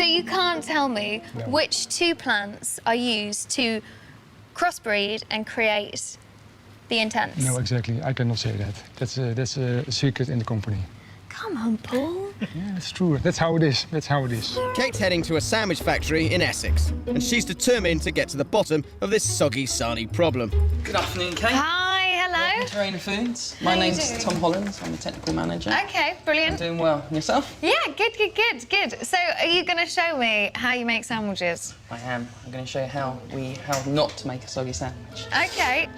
So you can't tell me which two plants are used to crossbreed and create the intense? No, exactly. I cannot say that. That's a secret in the company. Come on, Paul. Yeah, that's true. That's how it is. That's how it is. Kate's heading to a sandwich factory in Essex, and she's determined to get to the bottom of this soggy sarnie problem. Good afternoon, Kate. Hi, hello. Welcome to Rainer Foods. My name's Tom Holland. I'm the technical manager. OK, brilliant. I'm doing well. And yourself? Yeah, good. So are you going to show me how you make sandwiches? I am. I'm going to show you how not to make a soggy sandwich. OK.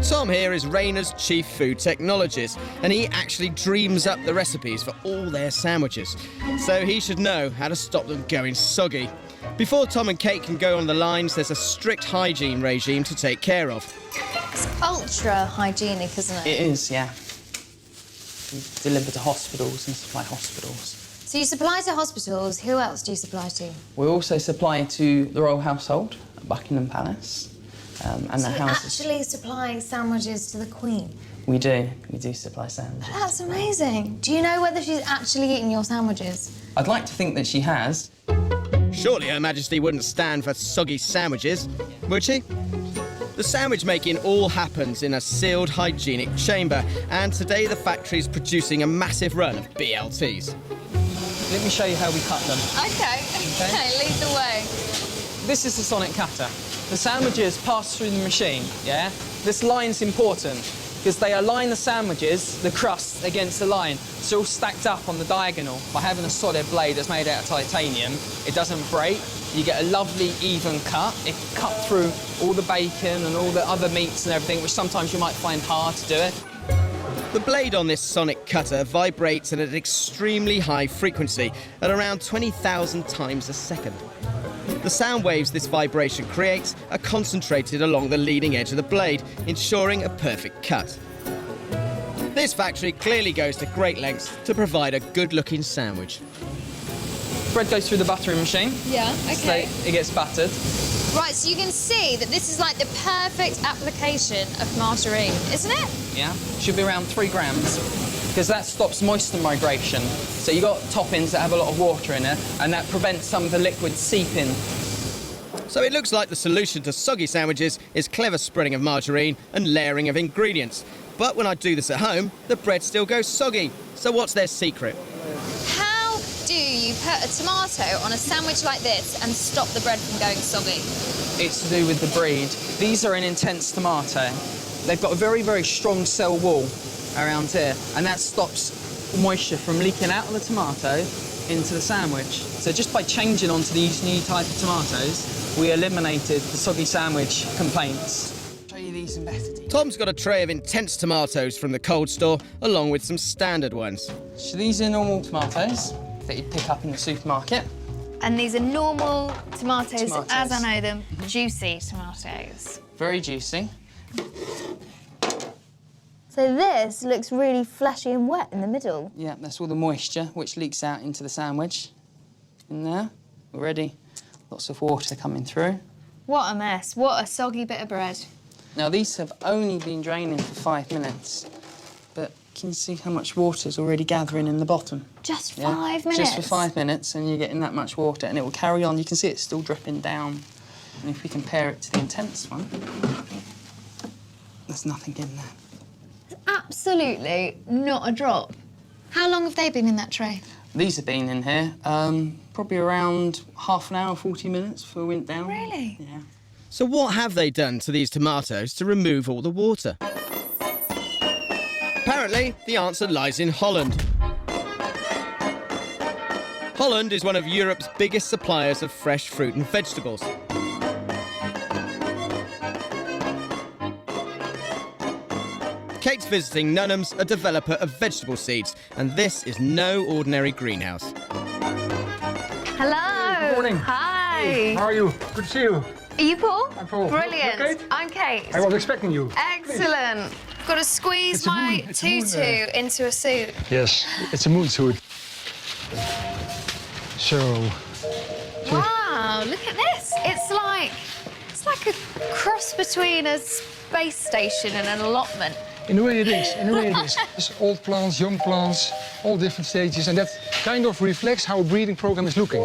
Tom here is Rainer's chief food technologist, and he actually dreams up the recipes for all their sandwiches. So he should know how to stop them going soggy. Before Tom and Kate can go on the lines, there's a strict hygiene regime to take care of. It's ultra hygienic, isn't it? It is, yeah. We deliver to hospitals and supply hospitals. So you supply to hospitals. Who else do you supply to? We also supply to the royal household at Buckingham Palace. And So the you're houses. actually supplying sandwiches to the Queen? We do supply sandwiches. That's amazing. Do you know whether she's actually eaten your sandwiches? I'd like to think that she has. Surely Her Majesty wouldn't stand for soggy sandwiches, would she? The sandwich making all happens in a sealed, hygienic chamber, and today the factory's producing a massive run of BLTs. Let me show you how we cut them. OK, lead the way. This is the sonic cutter. The sandwiches pass through the machine, yeah? This line's important because they align the sandwiches, the crust, against the line. So all stacked up on the diagonal. By having a solid blade that's made out of titanium, it doesn't break. You get a lovely, even cut. It cut through all the bacon and all the other meats and everything, which sometimes you might find hard to do it. The blade on this sonic cutter vibrates at an extremely high frequency, at around 20,000 times a second. The sound waves this vibration creates are concentrated along the leading edge of the blade, ensuring a perfect cut. This factory clearly goes to great lengths to provide a good-looking sandwich. Bread goes through the buttering machine. Yeah, OK. So it gets buttered. Right, so you can see that this is like the perfect application of margarine, isn't it? Yeah, should be around 3 grams, because that stops moisture migration. So you've got toppings that have a lot of water in it, and that prevents some of the liquid seeping. So it looks like the solution to soggy sandwiches is clever spreading of margarine and layering of ingredients. But when I do this at home, the bread still goes soggy. So what's their secret? How do you put a tomato on a sandwich like this and stop the bread from going soggy? It's to do with the breed. These are an intense tomato. They've got a very, very strong cell wall around here, and that stops moisture from leaking out of the tomato into the sandwich. So just by changing onto these new type of tomatoes, we eliminated the soggy sandwich complaints. Show you these in better detail. Tom's got a tray of intense tomatoes from the cold store, along with some standard ones. So these are normal tomatoes that you'd pick up in the supermarket. And these are normal tomatoes, as I know them, juicy tomatoes. Very juicy. So this looks really fleshy and wet in the middle. Yeah, that's all the moisture which leaks out into the sandwich. In there, already lots of water coming through. What a mess. What a soggy bit of bread. Now, these have only been draining for 5 minutes, but can you see how much water is already gathering in the bottom? Just 5 minutes? Just for 5 minutes, and you're getting that much water, and it will carry on. You can see it's still dripping down. And if we compare it to the intense one, there's nothing in there. Absolutely not a drop. How long have they been in that tray? These have been in here probably around half an hour, 40 minutes before we went down. Really? Yeah. So what have they done to these tomatoes to remove all the water? Apparently, the answer lies in Holland. Holland is one of Europe's biggest suppliers of fresh fruit and vegetables. Kate's visiting Nunham's, a developer of vegetable seeds, and this is no ordinary greenhouse. Hello. Good morning. Hi. How are you? Good to see you. Are you Paul? I'm Paul. Brilliant. You're Kate? I'm Kate. I was expecting you. Excellent. Got to squeeze It's a my moon. It's a moon, tutu into a suit. Yes, it's a moon suit. So... Wow, look at this. It's like a cross between a space station and an allotment. In a way it is, in a way it is. There's old plants, young plants, all different stages, and that kind of reflects how a breeding program is looking.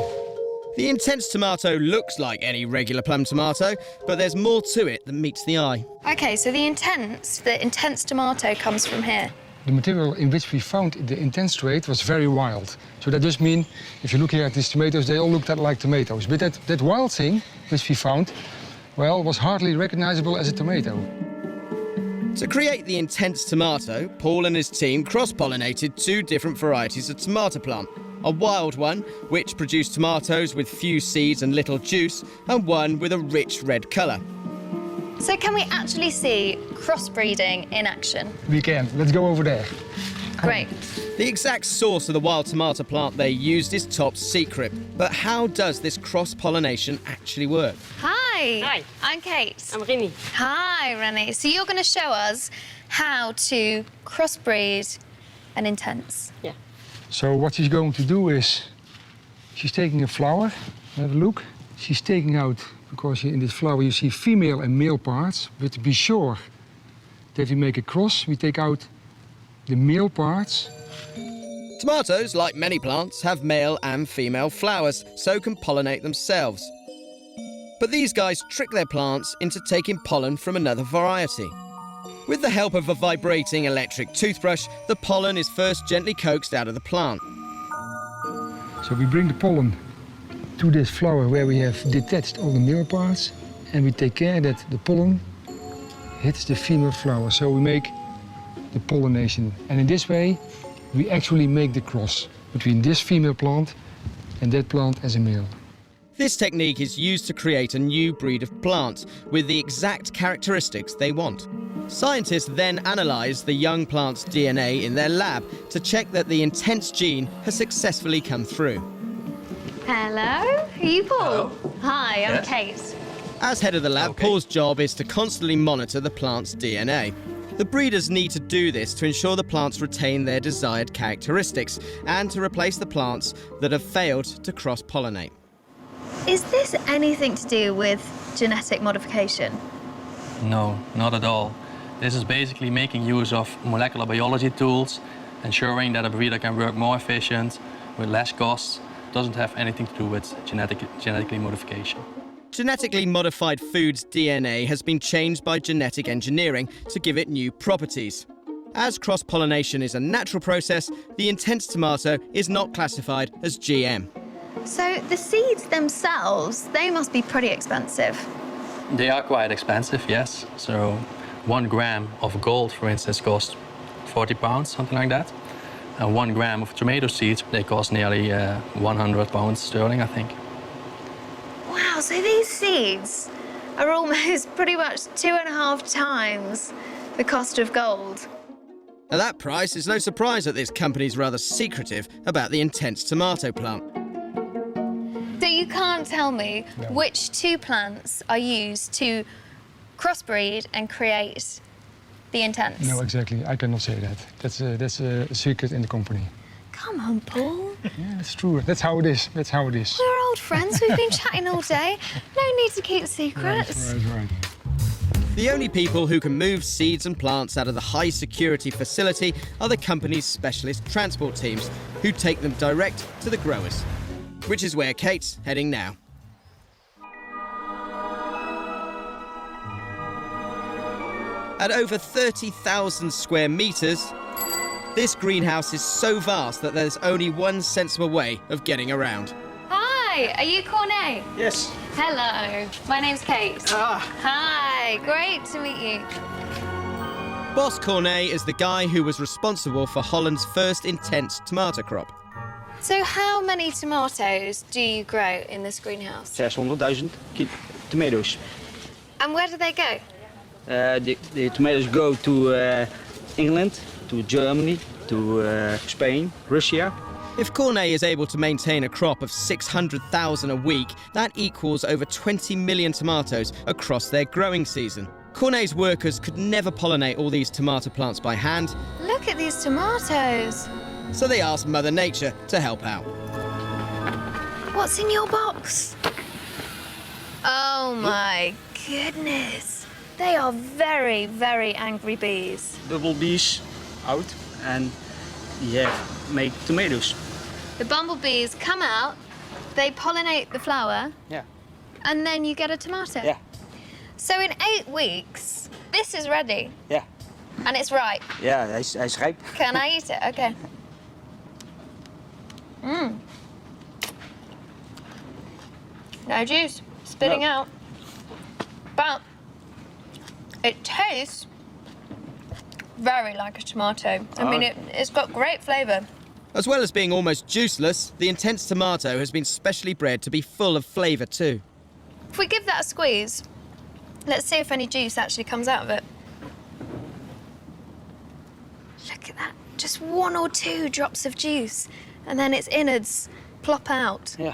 The intense tomato looks like any regular plum tomato, but there's more to it than meets the eye. Okay, so the intense tomato comes from here. The material in which we found the intense trait was very wild. So that does mean, if you look here at these tomatoes, they all look like tomatoes. But that wild thing which we found, well, was hardly recognizable as a tomato. To create the intense tomato, Paul and his team cross-pollinated 2 different varieties of tomato plant. A wild one, which produced tomatoes with few seeds and little juice, and one with a rich red colour. So can we actually see crossbreeding in action? We can. Let's go over there. Great. The exact source of the wild tomato plant they used is top secret. But how does this cross-pollination actually work? Hi. Hi. I'm Kate. I'm Briony. Hi, Rennie. So you're going to show us how to crossbreed an intense. Yeah. So what she's going to do is, she's taking a flower, have a look. She's taking out, because in this flower you see female and male parts, but to be sure that we make a cross, we take out the male parts. Tomatoes, like many plants, have male and female flowers, so can pollinate themselves. But these guys trick their plants into taking pollen from another variety. With the help of a vibrating electric toothbrush, the pollen is first gently coaxed out of the plant. So we bring the pollen to this flower where we have detached all the male parts, and we take care that the pollen hits the female flower. So we make the pollination. And in this way, we actually make the cross between this female plant and that plant as a male. This technique is used to create a new breed of plant with the exact characteristics they want. Scientists then analyse the young plant's DNA in their lab to check that the intense gene has successfully come through. Hello. Are you Paul? Hello. Hi, I'm Yes. Kate. As head of the lab, Okay. Paul's job is to constantly monitor the plant's DNA. The breeders need to do this to ensure the plants retain their desired characteristics and to replace the plants that have failed to cross-pollinate. Is this anything to do with genetic modification? No, not at all. This is basically making use of molecular biology tools, ensuring that a breeder can work more efficient, with less costs. Doesn't have anything to do with genetically modification. Genetically modified food's DNA has been changed by genetic engineering to give it new properties. As cross-pollination is a natural process, the intense tomato is not classified as GM. So the seeds themselves, they must be pretty expensive. They are quite expensive, yes. So 1 gram of gold, for instance, costs £40, something like that. And 1 gram of tomato seeds, they cost nearly £100 sterling, I think. Wow, so these seeds are almost pretty much 2.5 times the cost of gold. At that price, it's no surprise that this company's rather secretive about the intense tomato plant. So you can't tell me which 2 plants are used to crossbreed and create the intense? No, exactly. I cannot say that. That's a secret in the company. Come on, Paul. Yeah, that's true. That's how it is. That's how it is. We're old friends. We've been chatting all day. No need to keep secrets. Right. The only people who can move seeds and plants out of the high-security facility are the company's specialist transport teams, who take them direct to the growers. Which is where Kate's heading now. At over 30,000 square metres, this greenhouse is so vast that there's only one sensible way of getting around. Hi, are you Cornet? Yes. Hello, my name's Kate. Hi, great to meet you. Boss Cornet is the guy who was responsible for Holland's first intense tomato crop. So how many tomatoes do you grow in this greenhouse? 600,000 tomatoes. And where do they go? The tomatoes go to England, to Germany, to Spain, Russia. If Cornet is able to maintain a crop of 600,000 a week, that equals over 20 million tomatoes across their growing season. Cornet's workers could never pollinate all these tomato plants by hand, Look at these tomatoes. so they asked Mother Nature to help out. What's in your box? Oh my goodness. They are very, very angry bees. Double bees out and make tomatoes. The bumblebees come out they pollinate the flower, Yeah. and then you get a tomato. Yeah. So in 8 weeks, this is ready, Yeah. and it's ripe. Ja, hij is rijp. Can I eat it? Okay. No juice, spitting No. out. But it tastes very like a tomato. I mean, it's got great flavour. As well as being almost juiceless, the intense tomato has been specially bred to be full of flavour too. If we give that a squeeze, let's see if any juice actually comes out of it. Look at that. Just 1 or 2 drops of juice, and then its innards plop out. Ja.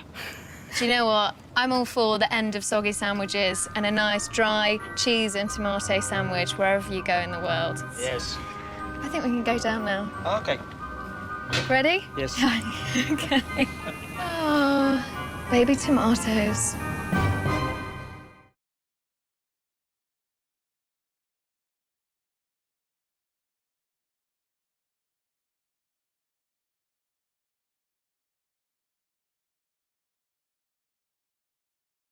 Do you know what? I'm all for the end of soggy sandwiches and a nice dry cheese and tomato sandwich wherever you go in the world. Yes. I think we can go down now. Okay. Ready? Yes. Okay. Oh, baby tomatoes.